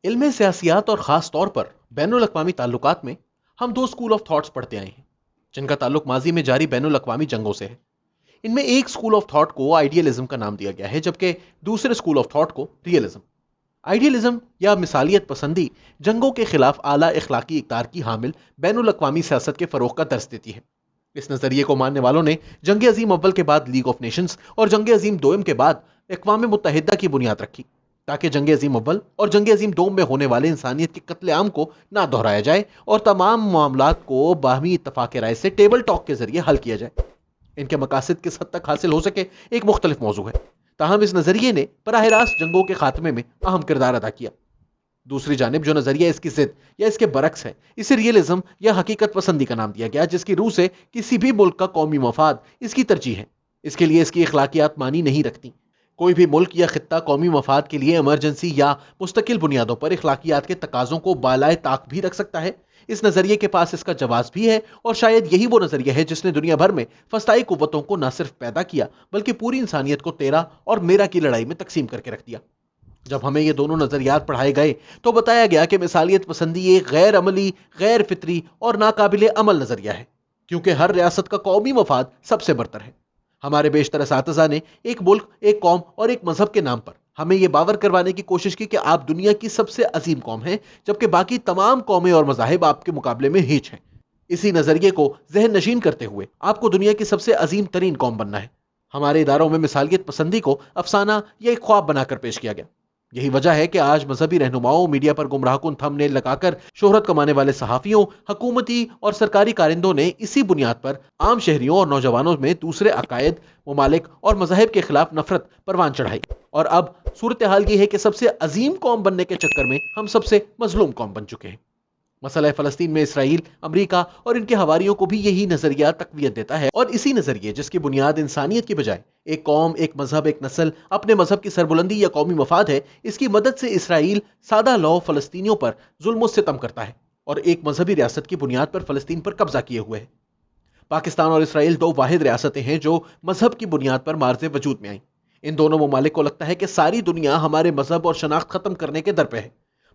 علم سیاسیات اور خاص طور پر بین الاقوامی تعلقات میں ہم دو اسکول آف تھاٹس پڑھتے آئے ہیں جن کا تعلق ماضی میں جاری بین الاقوامی جنگوں سے ہے۔ ان میں ایک اسکول آف تھاٹ کو آئیڈیلزم کا نام دیا گیا ہے جبکہ دوسرے اسکول آف تھاٹ کو ریئلزم۔ آئیڈیلزم یا مثالیت پسندی جنگوں کے خلاف اعلیٰ اخلاقی اقدار کی حامل بین الاقوامی سیاست کے فروغ کا درس دیتی ہے۔ اس نظریے کو ماننے والوں نے جنگ عظیم اول کے بعد لیگ آف نیشنز اور جنگ عظیم دوم کے بعد اقوام متحدہ کی بنیاد رکھی تاکہ جنگ عظیم اول اور جنگ عظیم دوم میں ہونے والے انسانیت کے قتل عام کو نہ دہرایا جائے اور تمام معاملات کو باہمی اتفاق رائے سے ٹیبل ٹاک کے ذریعے حل کیا جائے۔ ان کے مقاصد کس حد تک حاصل ہو سکے ایک مختلف موضوع ہے، تاہم اس نظریے نے براہ راست جنگوں کے خاتمے میں اہم کردار ادا کیا۔ دوسری جانب جو نظریہ اس کی ضد یا اس کے برعکس ہے، اسے ریئلزم یا حقیقت پسندی کا نام دیا گیا، جس کی روح سے کسی بھی ملک کا قومی مفاد اس کی ترجیح ہے۔ اس کے لیے اس کی اخلاقیات معنی نہیں رکھتی۔ کوئی بھی ملک یا خطہ قومی مفاد کے لیے ایمرجنسی یا مستقل بنیادوں پر اخلاقیات کے تقاضوں کو بالائے طاق بھی رکھ سکتا ہے۔ اس نظریے کے پاس اس کا جواز بھی ہے، اور شاید یہی وہ نظریہ ہے جس نے دنیا بھر میں فسطائی قوتوں کو نہ صرف پیدا کیا بلکہ پوری انسانیت کو تیرا اور میرا کی لڑائی میں تقسیم کر کے رکھ دیا۔ جب ہمیں یہ دونوں نظریات پڑھائے گئے تو بتایا گیا کہ مثالیت پسندی ایک غیر عملی، غیر فطری اور ناقابل عمل نظریہ ہے، کیونکہ ہر ریاست کا قومی مفاد سب سے برتر ہے۔ ہمارے بیشتر اساتذہ نے ایک ملک، ایک قوم اور ایک مذہب کے نام پر ہمیں یہ باور کروانے کی کوشش کی کہ آپ دنیا کی سب سے عظیم قوم ہیں، جبکہ باقی تمام قومیں اور مذاہب آپ کے مقابلے میں ہیچ ہیں۔ اسی نظریے کو ذہن نشین کرتے ہوئے آپ کو دنیا کی سب سے عظیم ترین قوم بننا ہے۔ ہمارے اداروں میں مثالیت پسندی کو افسانہ یا ایک خواب بنا کر پیش کیا گیا۔ یہی وجہ ہے کہ آج مذہبی رہنماؤں، میڈیا پر گمراہ کن تھم نیل لگا کر شہرت کمانے والے صحافیوں، حکومتی اور سرکاری کارندوں نے اسی بنیاد پر عام شہریوں اور نوجوانوں میں دوسرے عقائد، ممالک اور مذاہب کے خلاف نفرت پروان چڑھائی، اور اب صورتحال یہ ہے کہ سب سے عظیم قوم بننے کے چکر میں ہم سب سے مظلوم قوم بن چکے ہیں۔ مسئلہ فلسطین میں اسرائیل، امریکہ اور ان کے حواریوں کو بھی یہی نظریہ تقویت دیتا ہے، اور اسی نظریے جس کی بنیاد انسانیت کی بجائے ایک قوم، ایک مذہب، ایک نسل، اپنے مذہب کی سربلندی یا قومی مفاد ہے، اس کی مدد سے اسرائیل سادہ لو فلسطینیوں پر ظلم و ستم کرتا ہے اور ایک مذہبی ریاست کی بنیاد پر فلسطین پر قبضہ کیے ہوئے ہے۔ پاکستان اور اسرائیل دو واحد ریاستیں ہیں جو مذہب کی بنیاد پر مارز وجود میں آئیں۔ ان دونوں ممالک کو لگتا ہے کہ ساری دنیا ہمارے مذہب اور شناخت ختم کرنے کے در پہ ہے۔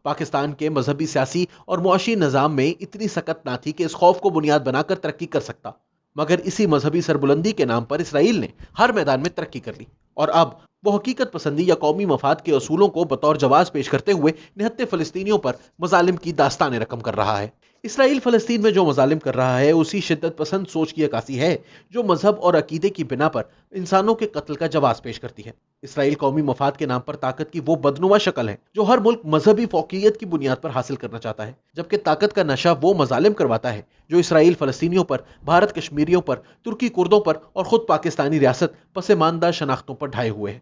پاکستان کے مذہبی، سیاسی اور معاشی نظام میں اتنی سکت نہ تھی کہ اس خوف کو بنیاد بنا کر ترقی کر سکتا، مگر اسی مذہبی سربلندی کے نام پر اسرائیل نے ہر میدان میں ترقی کر لی، اور اب وہ حقیقت پسندی یا قومی مفاد کے اصولوں کو بطور جواز پیش کرتے ہوئے نہتے فلسطینیوں پر مظالم کی داستانیں رقم کر رہا ہے۔ اسرائیل فلسطین میں جو مظالم کر رہا ہے اسی شدت پسند سوچ کی عکاسی ہے جو مذہب اور عقیدے کی بنا پر انسانوں کے قتل کا جواز پیش کرتی ہے۔ اسرائیل قومی مفاد کے نام پر طاقت کی وہ بدنما شکل ہے جو ہر ملک مذہبی فوقیت کی بنیاد پر حاصل کرنا چاہتا ہے، جبکہ طاقت کا نشہ وہ مظالم کرواتا ہے جو اسرائیل فلسطینیوں پر، بھارت کشمیریوں پر، ترکی کردوں پر اور خود پاکستانی ریاست پسماندہ شناختوں پر ڈھائے ہوئے ہے۔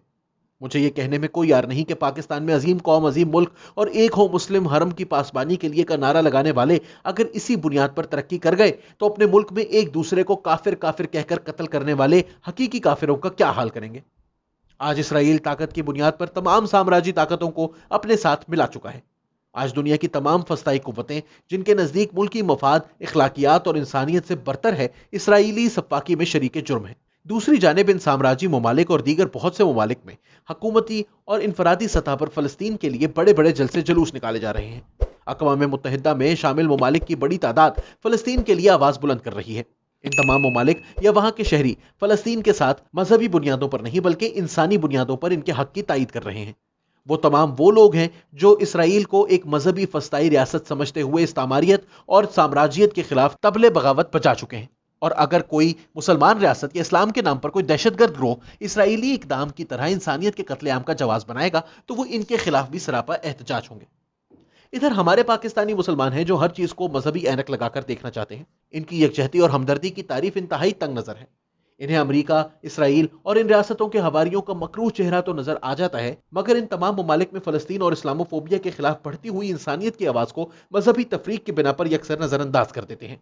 مجھے یہ کہنے میں کوئی یار نہیں کہ پاکستان میں عظیم قوم، عظیم ملک اور ایک ہو مسلم حرم کی پاسبانی کے لیے کا نعرہ لگانے والے اگر اسی بنیاد پر ترقی کر گئے تو اپنے ملک میں ایک دوسرے کو کافر کافر کہہ کر قتل کرنے والے حقیقی کافروں کا کیا حال کریں گے؟ آج اسرائیل طاقت کی بنیاد پر تمام سامراجی طاقتوں کو اپنے ساتھ ملا چکا ہے۔ آج دنیا کی تمام فسطائی قوتیں جن کے نزدیک ملکی مفاد، اخلاقیات اور انسانیت سے برتر ہے، اسرائیلی سفاکی میں شریک جرم ہے۔ دوسری جانب ان سامراجی ممالک اور دیگر بہت سے ممالک میں حکومتی اور انفرادی سطح پر فلسطین کے لیے بڑے بڑے جلسے جلوس نکالے جا رہے ہیں۔ اقوام متحدہ میں شامل ممالک کی بڑی تعداد فلسطین کے لیے آواز بلند کر رہی ہے۔ ان تمام ممالک یا وہاں کے شہری فلسطین کے ساتھ مذہبی بنیادوں پر نہیں بلکہ انسانی بنیادوں پر ان کے حق کی تائید کر رہے ہیں۔ وہ تمام وہ لوگ ہیں جو اسرائیل کو ایک مذہبی فسطائی ریاست سمجھتے ہوئے استعماریت اور سامراجیت کے خلاف طبل بغاوت بجا چکے ہیں، اور اگر کوئی مسلمان ریاست یا اسلام کے نام پر کوئی دہشت گرد گروہ اسرائیلی اقدام کی طرح انسانیت کے قتل عام کا جواز بنائے گا تو وہ ان کے خلاف بھی سراپا احتجاج ہوں گے۔ ادھر ہمارے پاکستانی مسلمان ہیں جو ہر چیز کو مذہبی اینک لگا کر دیکھنا چاہتے ہیں۔ ان کی یکجہتی اور ہمدردی کی تعریف انتہائی تنگ نظر ہے۔ انہیں امریکہ، اسرائیل اور ان ریاستوں کے حواریوں کا مکروہ چہرہ تو نظر آ جاتا ہے، مگر ان تمام ممالک میں فلسطین اور اسلاموفوبیا کے خلاف بڑھتی ہوئی انسانیت کی آواز کو مذہبی تفریق کی بنا پر یکسر نظر انداز کر دیتے ہیں۔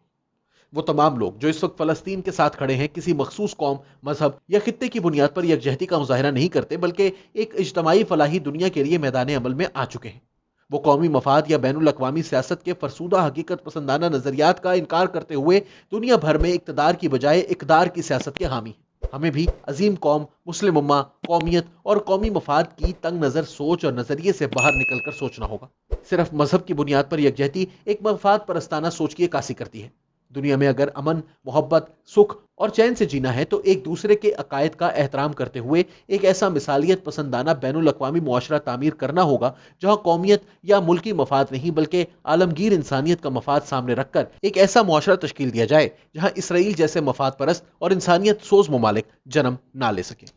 وہ تمام لوگ جو اس وقت فلسطین کے ساتھ کھڑے ہیں کسی مخصوص قوم، مذہب یا خطے کی بنیاد پر یکجہتی کا مظاہرہ نہیں کرتے بلکہ ایک اجتماعی فلاحی دنیا کے لیے میدان عمل میں آ چکے ہیں۔ وہ قومی مفاد یا بین الاقوامی سیاست کے فرسودہ حقیقت پسندانہ نظریات کا انکار کرتے ہوئے دنیا بھر میں اقتدار کی بجائے اقدار کی سیاست کے حامی ہیں۔ ہمیں بھی عظیم قوم، مسلم امہ، قومیت اور قومی مفاد کی تنگ نظر سوچ اور نظریے سے باہر نکل کر سوچنا ہوگا۔ صرف مذہب کی بنیاد پر یکجہتی ایک مفاد پرستانہ سوچ کی عکاسی کرتی ہے۔ دنیا میں اگر امن، محبت، سکھ اور چین سے جینا ہے تو ایک دوسرے کے عقائد کا احترام کرتے ہوئے ایک ایسا مثالیت پسندانہ بین الاقوامی معاشرہ تعمیر کرنا ہوگا جہاں قومیت یا ملکی مفاد نہیں بلکہ عالمگیر انسانیت کا مفاد سامنے رکھ کر ایک ایسا معاشرہ تشکیل دیا جائے جہاں اسرائیل جیسے مفاد پرست اور انسانیت سوز ممالک جنم نہ لے سکیں۔